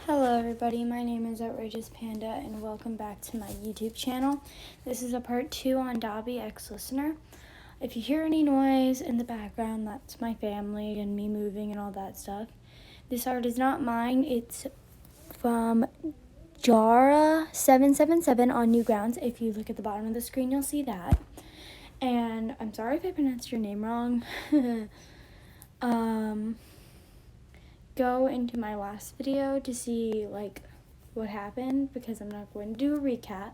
Hello everybody, my name is Outrageous Panda and welcome back to my YouTube channel. This is a part 2 on Dabi ex-listener. If you hear any noise in the background, that's my family and me moving and all that stuff. This art is not mine, it's from Jara777 on Newgrounds. If you look at the bottom of the screen, you'll see that. And I'm sorry if I pronounced your name wrong. Go into my last video to see what happened because I'm not going to do a recap.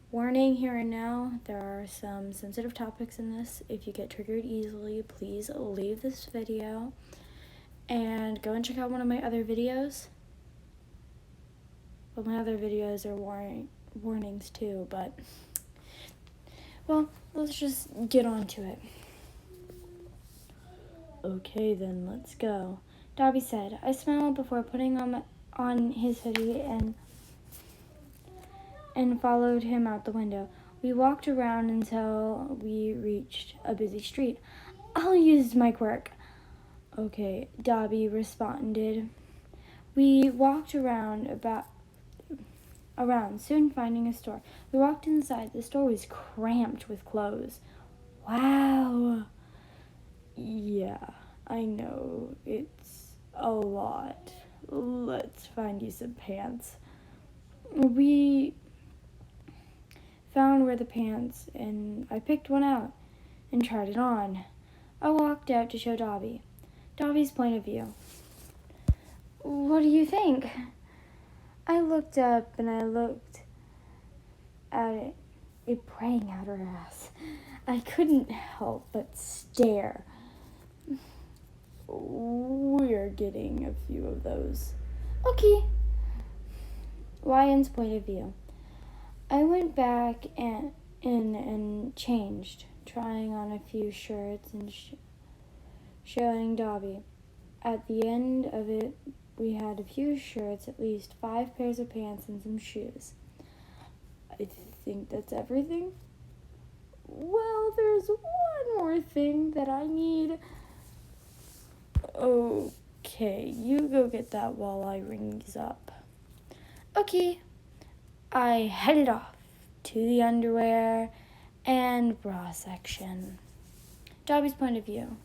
Warning here and now, there are some sensitive topics in this. If you get triggered easily, please leave this video and go and check out one of my other videos. Well, my other videos are warnings too, but well, let's just get on to it. Okay, then let's go. Dabi said. I smiled before putting on his hoodie and followed him out the window. We walked around until we reached a busy street. I'll use my quirk. Okay, Dabi responded. We walked around, soon finding a store. We walked inside. The store was cramped with clothes. Wow. Yeah, I know, it's a lot. Let's find you some pants. We found where the pants, and I picked one out and tried it on. I walked out to show Dabi. Dabi's point of view. What do you think? I looked up and I looked at it praying out her ass. I couldn't help but stare. We're getting a few of those. Okay. Ryan's point of view. I went back and changed, trying on a few shirts and showing Dabi. At the end of it, we had a few shirts, at least 5 pairs of pants, and some shoes. I think that's everything. Well, there's one more thing that I need. Okay, you go get that while I ring these up. Okay, I headed off to the underwear and bra section. Dabi's point of view.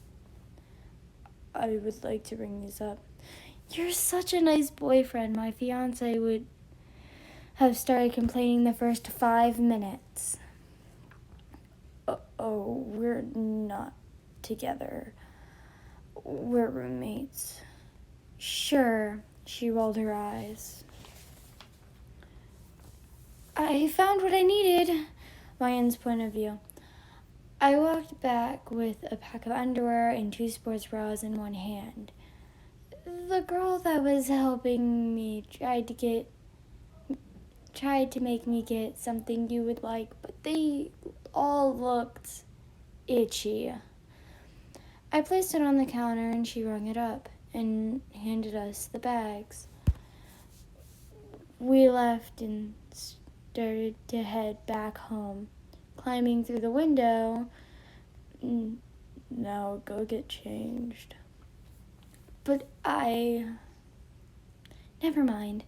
I would like to ring these up. You're such a nice boyfriend. My fiance would have started complaining the first 5 minutes. Oh, we're not together. We're roommates. Sure, she rolled her eyes. I found what I needed. Ryan's point of view. I walked back with a pack of underwear and 2 sports bras in one hand. The girl that was helping me tried to make me get something you would like, but they all looked itchy. I placed it on the counter and she rung it up and handed us the bags. We left and started to head back home, climbing through the window. Now go get changed. But never mind.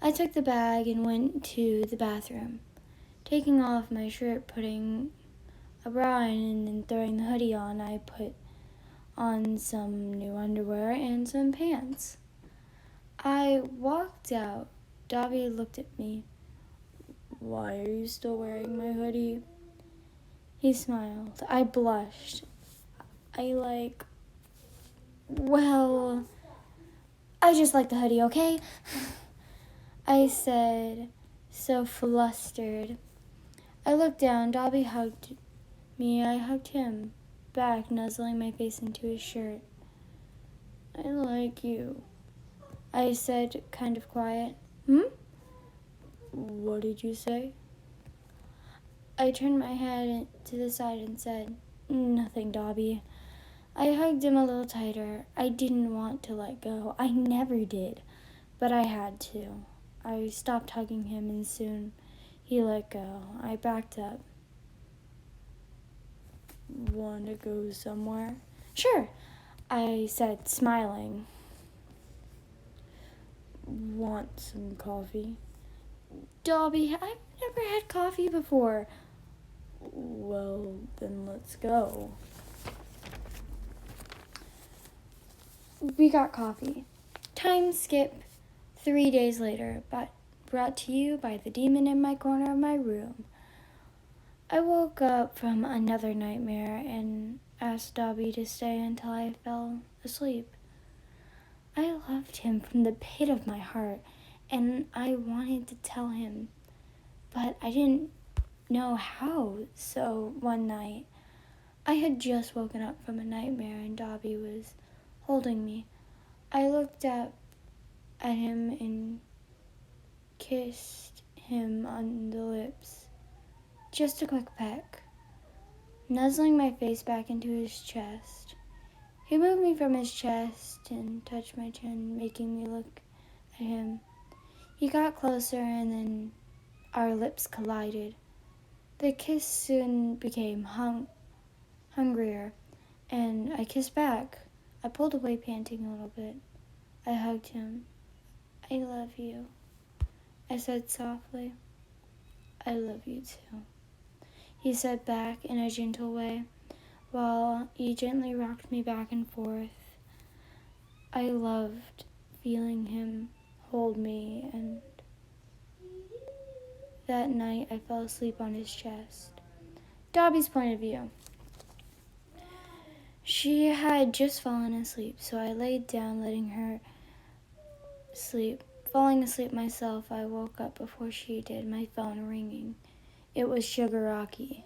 I took the bag and went to the bathroom, taking off my shirt, putting a bra in, and then throwing the hoodie on. I put on some new underwear and some pants. I walked out. Dabi looked at me. Why are you still wearing my hoodie? He smiled. I blushed. Well, I just like the hoodie, okay? I said, so flustered. I looked down. Dabi hugged me. I hugged him back, nuzzling my face into his shirt. I like you, I said, kind of quiet. What did you say? I turned my head to the side and said, nothing, Dabi. I hugged him a little tighter. I didn't want to let go. I never did, but I had to. I stopped hugging him and soon he let go. I backed up. Want to go somewhere? Sure, I said, smiling. want some coffee. Dabi, I've never had coffee before. Well, then let's go. We got coffee. Time skip 3 days later, but brought to you by the demon in my corner of my room. I woke up from another nightmare and asked Dabi to stay until I fell asleep. I loved him from the pit of my heart, and I wanted to tell him, but I didn't know how. So one night, I had just woken up from a nightmare and Dabi was holding me. I looked up at him and kissed him on the lips. Just a quick peck, nuzzling my face back into his chest. He moved me from his chest and touched my chin, making me look at him. He got closer and then our lips collided. The kiss soon became hungrier, and I kissed back. I pulled away, panting a little bit. I hugged him. I love you, I said softly. I love you too, he said back in a gentle way, while he gently rocked me back and forth. I loved feeling him hold me, and that night I fell asleep on his chest. Dabi's point of view. She had just fallen asleep, so I laid down, letting her sleep. Falling asleep myself, I woke up before she did, my phone ringing. It was Shigaraki.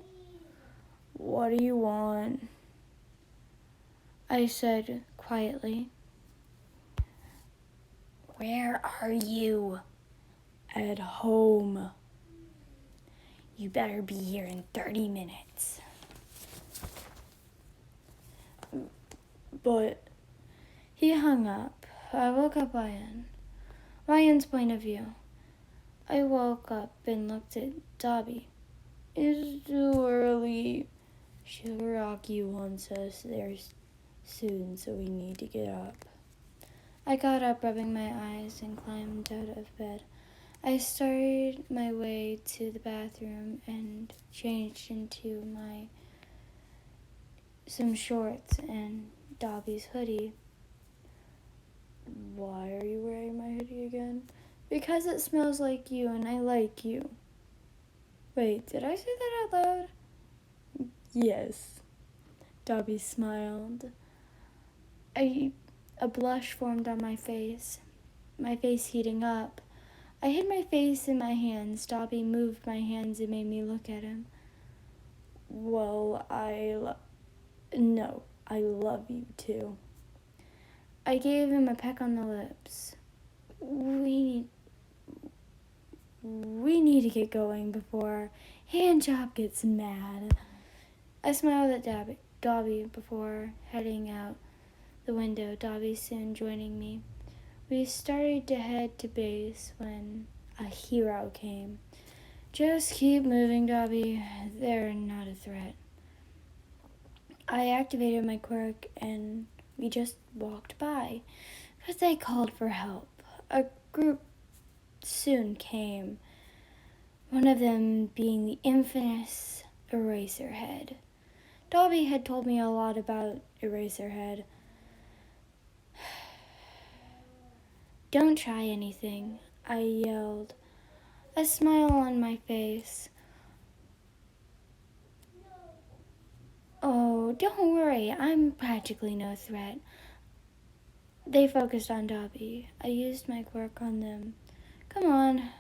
What do you want? I said quietly. Where are you? At home. You better be here in 30 minutes. But he hung up. I woke up Ryan's point of view. I woke up and looked at Dabi. It's too early. Shigaraki wants us there soon, so we need to get up. I got up, rubbing my eyes, and climbed out of bed. I started my way to the bathroom and changed into some shorts and Dabi's hoodie. Why are you wearing my hoodie again? Because it smells like you and I like you. Wait, did I say that out loud? Yes. Dabi smiled. A blush formed on my face heating up. I hid my face in my hands. Dabi moved my hands and made me look at him. Well, I love you too. I gave him a peck on the lips. We need to get going before Handjob gets mad. I smiled at Dabi before heading out the window, Dabi soon joining me. We started to head to base when a hero came. Just keep moving, Dabi. They're not a threat. I activated my quirk and we just walked by, but they called for help. A group soon came, one of them being the infamous Eraserhead. Dabi had told me a lot about Eraserhead. Don't try anything, I yelled, a smile on my face. Oh, don't worry, I'm practically no threat. They focused on Dabi. I used my quirk on them. Come on.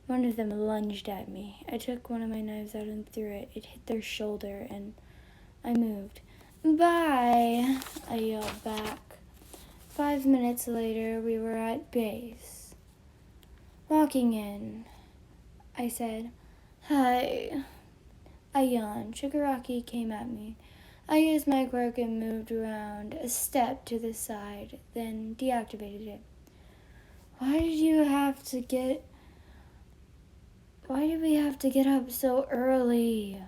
One of them lunged at me. I took one of my knives out and threw it. It hit their shoulder and I moved. Bye, I yelled back. 5 minutes later, we were at base. Walking in, I said, hi. I yawned. Shigaraki came at me. I used my quirk and moved around a step to the side, then deactivated it. Why did we have to get up so early?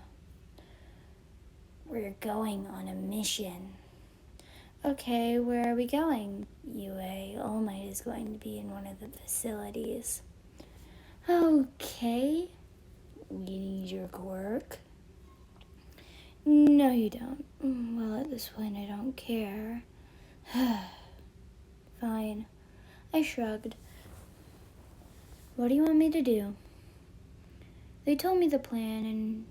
We're going on a mission. Okay, where are we going? UA, All Might is going to be in one of the facilities. Okay. We need your quirk. No, you don't. Well, at this point, I don't care. Fine. I shrugged. What do you want me to do? They told me the plan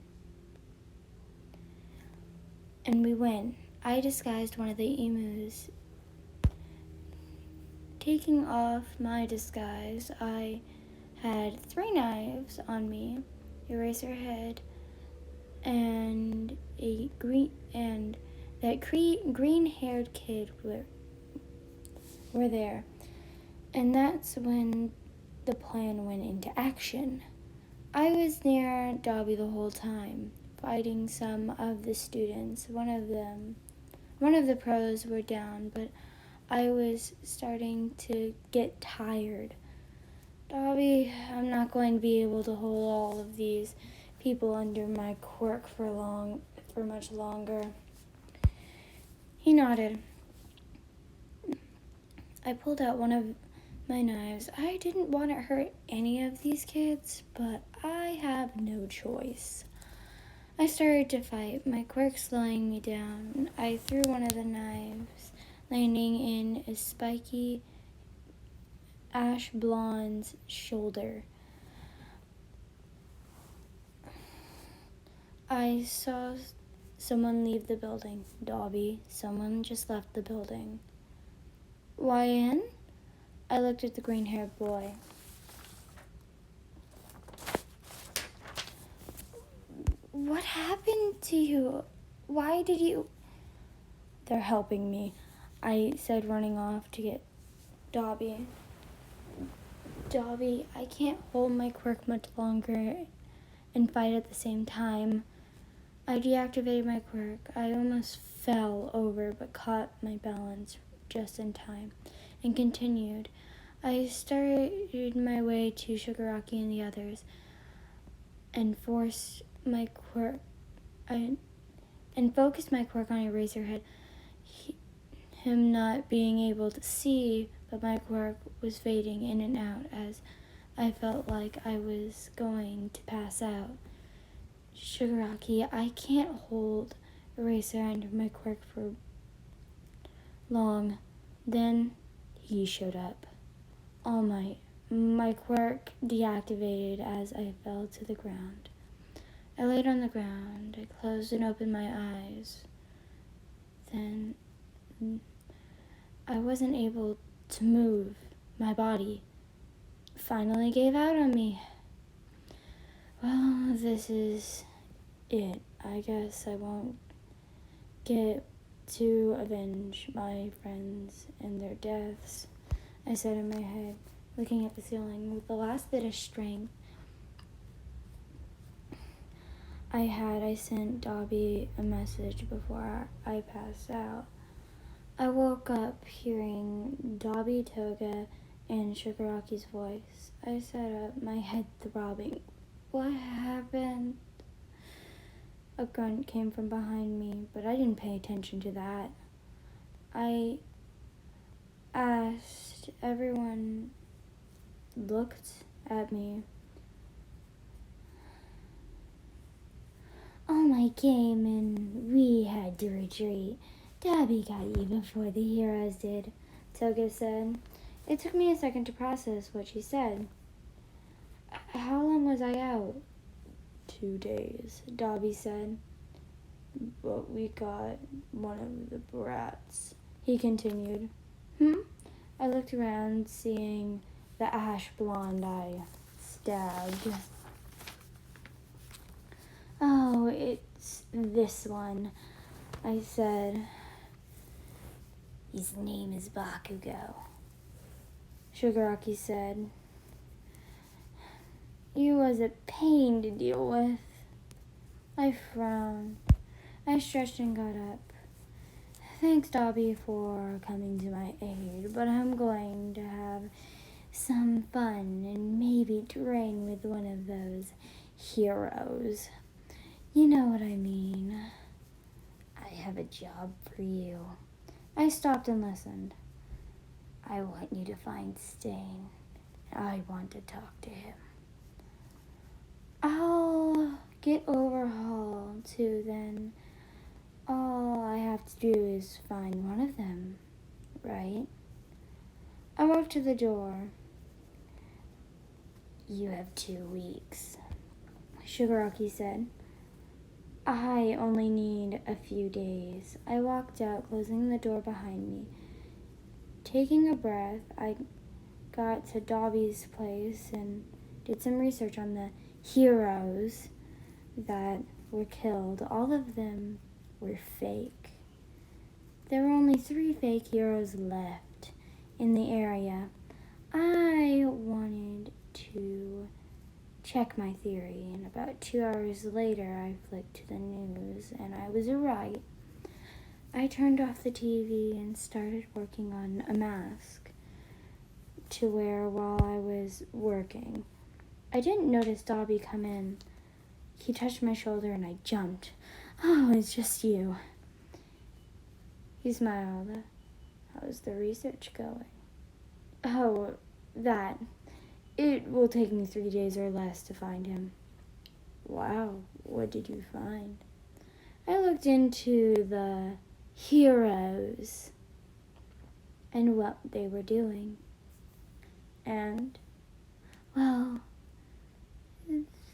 and we went. I disguised one of the emus. Taking off my disguise, I had 3 knives on me, eraser head, and that green-haired kid were there. And that's when the plan went into action. I was near Dabi the whole time, fighting some of the students. One of the pros were down, but I was starting to get tired. Dabi, I'm not going to be able to hold all of these people under my quirk for much longer. He nodded. I pulled out one of my knives. I didn't want to hurt any of these kids, but I have no choice. I started to fight, my quirk slowing me down. I threw one of the knives, landing in a spiky ash blonde's shoulder. I saw someone leave the building. Dabi, someone just left the building. Why in? I looked at the green-haired boy. What happened to you? Why did you... They're helping me, I said, running off to get Dabi. Dabi, I can't hold my quirk much longer and fight at the same time. I deactivated my quirk. I almost fell over but caught my balance just in time and continued. I started my way to Shigaraki and the others and focused my quirk on Eraserhead. Him not being able to see, but my quirk was fading in and out as I felt like I was going to pass out. Shigaraki, I can't hold Eraser under my quirk for long. Then he showed up. All Might. My quirk deactivated as I fell to the ground. I laid on the ground. I closed and opened my eyes. Then I wasn't able to move. My body finally gave out on me. Well, this is it. I guess I won't get to avenge my friends and their deaths, I said in my head, looking at the ceiling. With the last bit of strength I sent Dabi a message before I passed out. I woke up hearing Dabi, Toga, and Shigaraki's voice. I sat up, my head throbbing. What happened? A grunt came from behind me, but I didn't pay attention to that. I asked. Everyone looked at me. All Might came and we had to retreat. Dabi got you before the heroes did, Toga said. It took me a second to process what she said. How long was I out? 2 days, Dabi said. But we got one of the brats, he continued. I looked around, seeing the ash blonde I stabbed. Oh, it's this one, I said. His name is Bakugo, Shigaraki said. He was a pain to deal with. I frowned. I stretched and got up. Thanks, Dabi, for coming to my aid, but I'm going to have some fun and maybe train with one of those heroes. You know what I mean. I have a job for you. I stopped and listened. I want you to find Stain. I want to talk to him. I'll get Overhaul too then. All I have to do is find one of them, right? I walked to the door. You have 2 weeks, Shigaraki said. I only need a few days. I walked out, closing the door behind me. Taking a breath, I got to Dabi's place and did some research on the heroes that were killed. All of them were fake. There were only 3 fake heroes left in the area. I wanted to check my theory, and about 2 hours later I flicked to the news, and I was right. I turned off the TV and started working on a mask to wear while I was working. I didn't notice Dabi come in. He touched my shoulder and I jumped. Oh, it's just you. He smiled. How's the research going? Oh, that. It will take me 3 days or less to find him. Wow, what did you find? I looked into the heroes and what they were doing. And, well,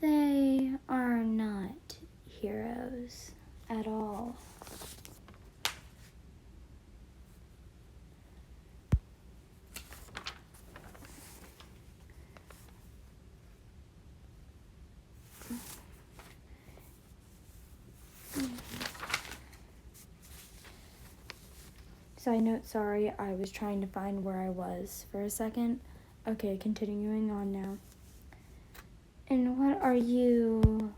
they are not heroes at all. Side note, sorry, I was trying to find where I was for a second. Okay, continuing on now. And what are you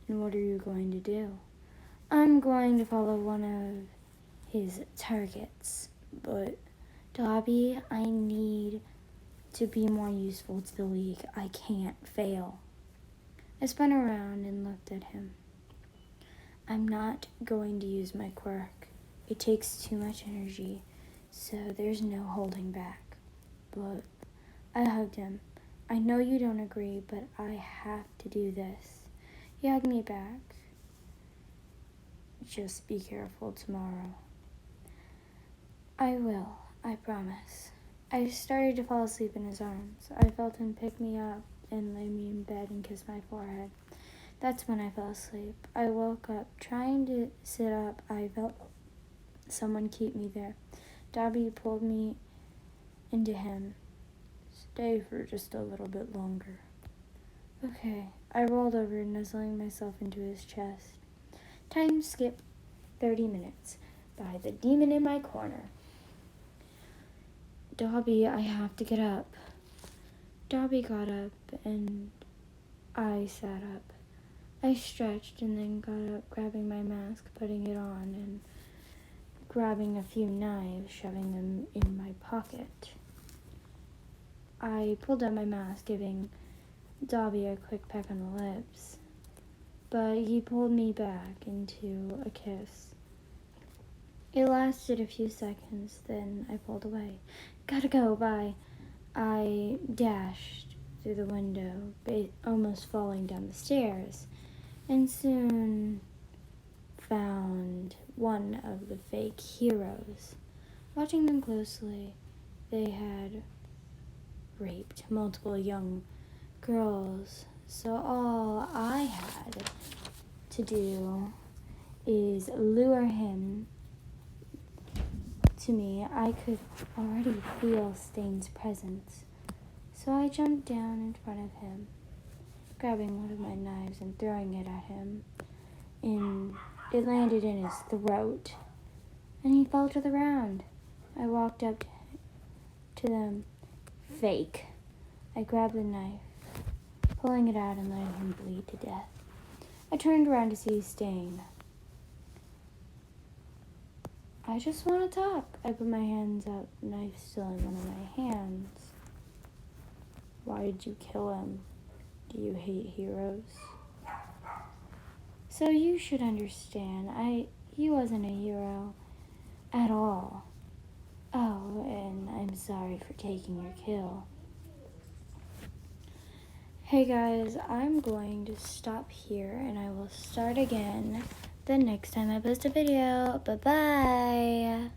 going to do? I'm going to follow one of his targets, but Dabi, I need to be more useful to the League. I can't fail. I spun around and looked at him. I'm not going to use my quirk. It takes too much energy, so there's no holding back. But I hugged him. I know you don't agree, but I have to do this. He hugged me back. Just be careful tomorrow. I will, I promise. I started to fall asleep in his arms. I felt him pick me up and lay me in bed and kiss my forehead. That's when I fell asleep. I woke up. Trying to sit up, I felt someone keep me there. Dabi pulled me into him. Stay for just a little bit longer. Okay. I rolled over, nuzzling myself into his chest. Time skipped 30 minutes by the demon in my corner. Dabi, I have to get up. Dabi got up and I sat up. I stretched and then got up, grabbing my mask, putting it on, and grabbing a few knives, shoving them in my pocket. I pulled out my mask, giving Dabi a quick peck on the lips, but he pulled me back into a kiss. It lasted a few seconds, then I pulled away. Gotta go, bye. I dashed through the window, almost falling down the stairs, and soon found one of the fake heroes. Watching them closely, they had raped multiple young girls, so all I had to do is lure him to me. I could already feel Stain's presence, so I jumped down in front of him, grabbing one of my knives and throwing it at him, and it landed in his throat, and he fell to the ground. I walked up to them. Fake. I grabbed the knife, pulling it out and letting him bleed to death. I turned around to see Stain. I just want to talk. I put my hands out, knife still in one of my hands. Why did you kill him? Do you hate heroes? So you should understand, he wasn't a hero. at all. Oh, and I'm sorry for taking your kill. Hey guys, I'm going to stop here and I will start again the next time I post a video. Bye-bye!